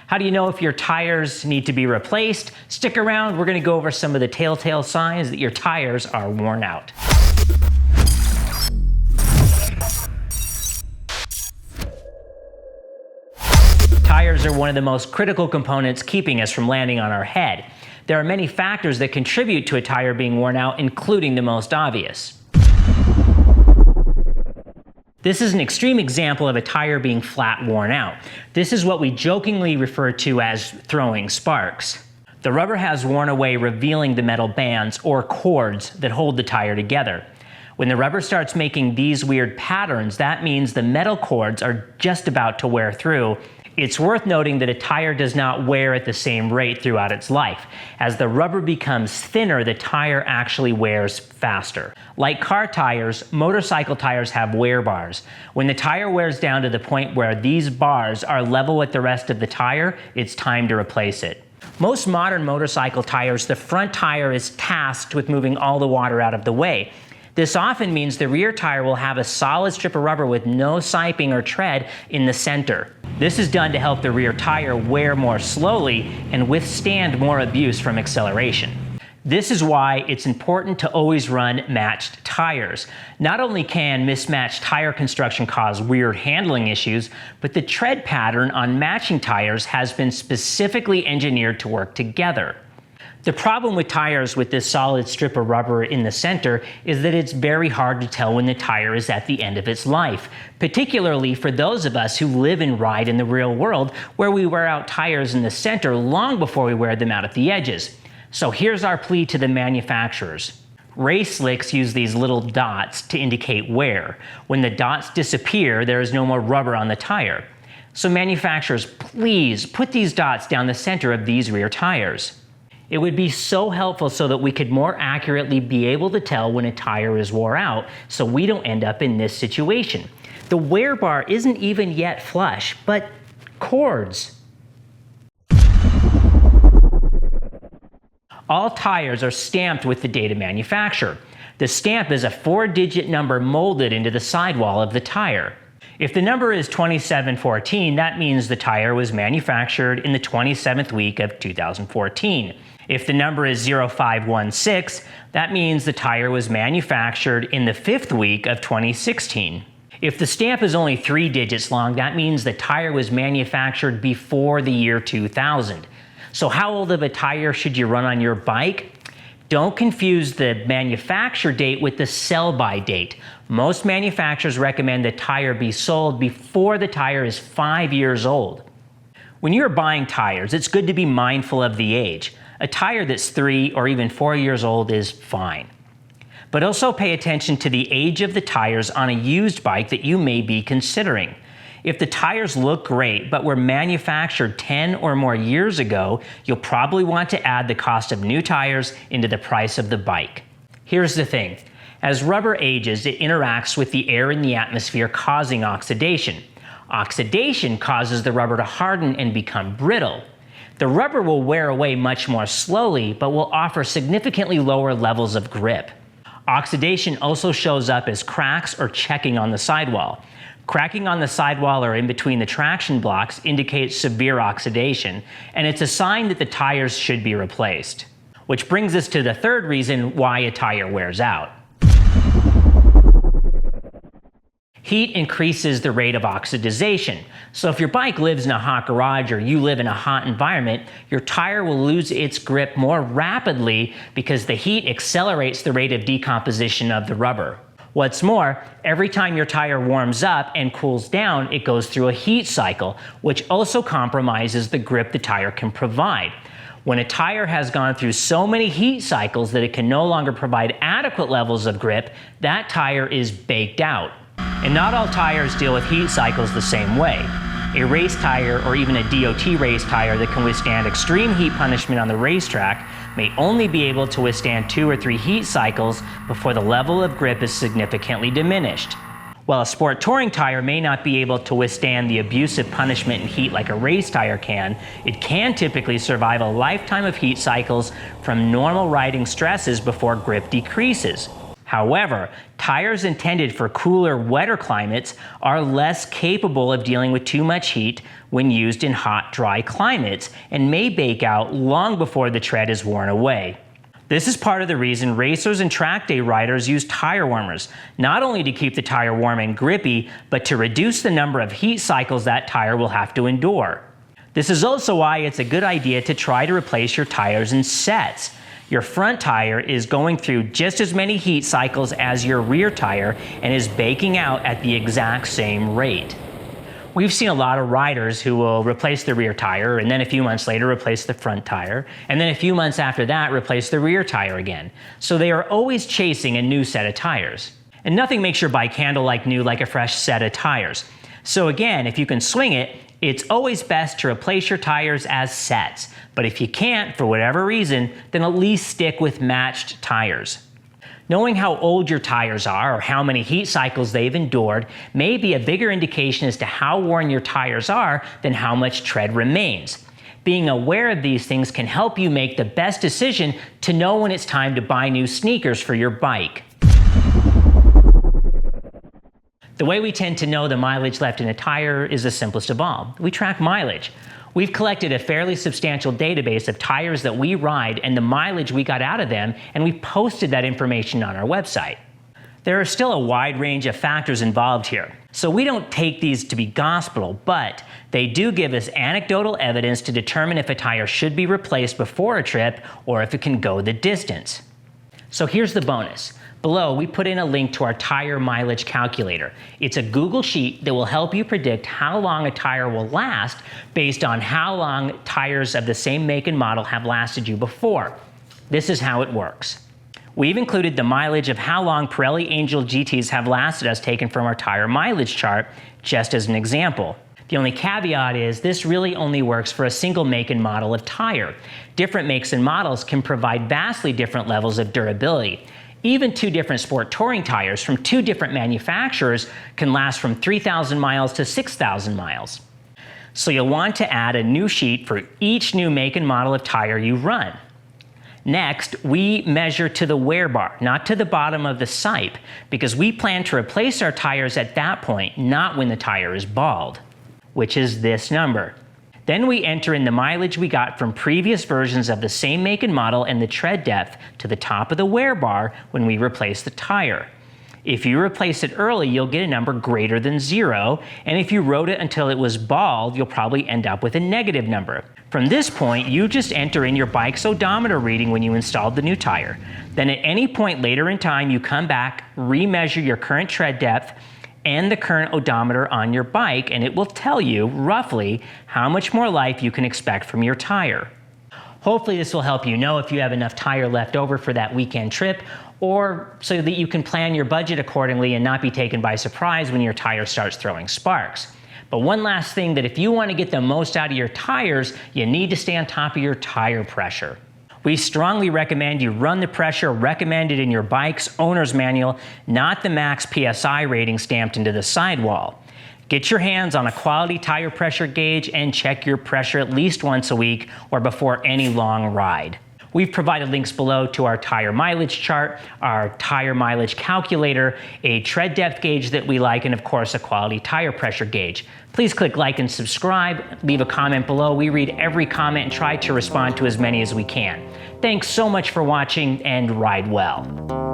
How do you know if your tires need to be replaced? Stick around, we're going to go over some of the telltale signs that your tires are worn out. Tires are one of the most critical components keeping us from landing on our head. There are many factors that contribute to a tire being worn out, including the most obvious. This is an extreme example of a tire being flat worn out. This is what we jokingly refer to as throwing sparks. The rubber has worn away, revealing the metal bands or cords that hold the tire together. When the rubber starts making these weird patterns, that means the metal cords are just about to wear through. It's worth noting that a tire does not wear at the same rate throughout its life. As the rubber becomes thinner, the tire actually wears faster. Like car tires, motorcycle tires have wear bars. When the tire wears down to the point where these bars are level with the rest of the tire, it's time to replace it. Most modern motorcycle tires, the front tire is tasked with moving all the water out of the way. This often means the rear tire will have a solid strip of rubber with no siping or tread in the center. This is done to help the rear tire wear more slowly and withstand more abuse from acceleration. This is why it's important to always run matched tires. Not only can mismatched tire construction cause weird handling issues, but the tread pattern on matching tires has been specifically engineered to work together. The problem with tires with this solid strip of rubber in the center is that it's very hard to tell when the tire is at the end of its life, particularly for those of us who live and ride in the real world, where we wear out tires in the center long before we wear them out at the edges. So here's our plea to the manufacturers. Race slicks use these little dots to indicate wear. When the dots disappear, there is no more rubber on the tire. So manufacturers, please put these dots down the center of these rear tires. It would be so helpful so that we could more accurately be able to tell when a tire is wore out, so we don't end up in this situation. The wear bar isn't even yet flush, but cords. All tires are stamped with the date of manufacture. The stamp is a 4-digit number molded into the sidewall of the tire. If the number is 2714, that means the tire was manufactured in the 27th week of 2014. If the number is 0516, that means the tire was manufactured in the 5th week of 2016. If the stamp is only 3 digits long, that means the tire was manufactured before the year 2000. So how old of a tire should you run on your bike? Don't confuse the manufacture date with the sell-by date. Most manufacturers recommend the tire be sold before the tire is 5 years old. When you're buying tires, it's good to be mindful of the age. A tire that's 3 or even 4 years old is fine. But also pay attention to the age of the tires on a used bike that you may be considering. If the tires look great but were manufactured 10 or more years ago, you'll probably want to add the cost of new tires into the price of the bike. Here's the thing. As rubber ages, it interacts with the air in the atmosphere, causing oxidation. Oxidation causes the rubber to harden and become brittle. The rubber will wear away much more slowly, but will offer significantly lower levels of grip. Oxidation also shows up as cracks or checking on the sidewall. Cracking on the sidewall or in between the traction blocks indicates severe oxidation, and it's a sign that the tires should be replaced. Which brings us to the third reason why a tire wears out. Heat increases the rate of oxidization. So if your bike lives in a hot garage or you live in a hot environment, your tire will lose its grip more rapidly because the heat accelerates the rate of decomposition of the rubber. What's more, every time your tire warms up and cools down, it goes through a heat cycle, which also compromises the grip the tire can provide. When a tire has gone through so many heat cycles that it can no longer provide adequate levels of grip, that tire is baked out. And not all tires deal with heat cycles the same way. A race tire or even a DOT race tire that can withstand extreme heat punishment on the racetrack may only be able to withstand 2 or 3 heat cycles before the level of grip is significantly diminished. While a sport touring tire may not be able to withstand the abusive punishment and heat like a race tire can, it can typically survive a lifetime of heat cycles from normal riding stresses before grip decreases. However, tires intended for cooler, wetter climates are less capable of dealing with too much heat when used in hot, dry climates and may bake out long before the tread is worn away. This is part of the reason racers and track day riders use tire warmers, not only to keep the tire warm and grippy, but to reduce the number of heat cycles that tire will have to endure. This is also why it's a good idea to try to replace your tires in sets. Your front tire is going through just as many heat cycles as your rear tire and is baking out at the exact same rate. We've seen a lot of riders who will replace the rear tire and then a few months later replace the front tire, and then a few months after that replace the rear tire again. So they are always chasing a new set of tires. And nothing makes your bike handle like new like a fresh set of tires. So again, if you can swing it, it's always best to replace your tires as sets. But if you can't, for whatever reason, then at least stick with matched tires. Knowing how old your tires are or how many heat cycles they've endured may be a bigger indication as to how worn your tires are than how much tread remains. Being aware of these things can help you make the best decision to know when it's time to buy new sneakers for your bike. The way we tend to know the mileage left in a tire is the simplest of all. We track mileage. We've collected a fairly substantial database of tires that we ride and the mileage we got out of them, and we've posted that information on our website. There are still a wide range of factors involved here, so we don't take these to be gospel, but they do give us anecdotal evidence to determine if a tire should be replaced before a trip or if it can go the distance. So here's the bonus. Below, we put in a link to our tire mileage calculator. It's a Google sheet that will help you predict how long a tire will last based on how long tires of the same make and model have lasted you before. This is how it works. We've included the mileage of how long Pirelli Angel GTs have lasted us taken from our tire mileage chart, just as an example. The only caveat is this really only works for a single make and model of tire. Different makes and models can provide vastly different levels of durability. Even two different sport touring tires from two different manufacturers can last from 3,000 miles to 6,000 miles. So you'll want to add a new sheet for each new make and model of tire you run. Next, we measure to the wear bar, not to the bottom of the sipe, because we plan to replace our tires at that point, not when the tire is bald, which is this number. Then we enter in the mileage we got from previous versions of the same make and model and the tread depth to the top of the wear bar when we replace the tire. If you replace it early, you'll get a number greater than 0, and if you rode it until it was bald, you'll probably end up with a negative number. From this point, you just enter in your bike's odometer reading when you installed the new tire. Then at any point later in time, you come back, remeasure your current tread depth, and the current odometer on your bike, and it will tell you roughly how much more life you can expect from your tire. Hopefully this will help you know if you have enough tire left over for that weekend trip, or so that you can plan your budget accordingly and not be taken by surprise when your tire starts throwing sparks. But one last thing, that if you want to get the most out of your tires, you need to stay on top of your tire pressure. We strongly recommend you run the pressure recommended in your bike's owner's manual, not the max PSI rating stamped into the sidewall. Get your hands on a quality tire pressure gauge and check your pressure at least once a week or before any long ride. We've provided links below to our tire mileage chart, our tire mileage calculator, a tread depth gauge that we like, and of course a quality tire pressure gauge. Please click like and subscribe, leave a comment below. We read every comment and try to respond to as many as we can. Thanks so much for watching, and ride well.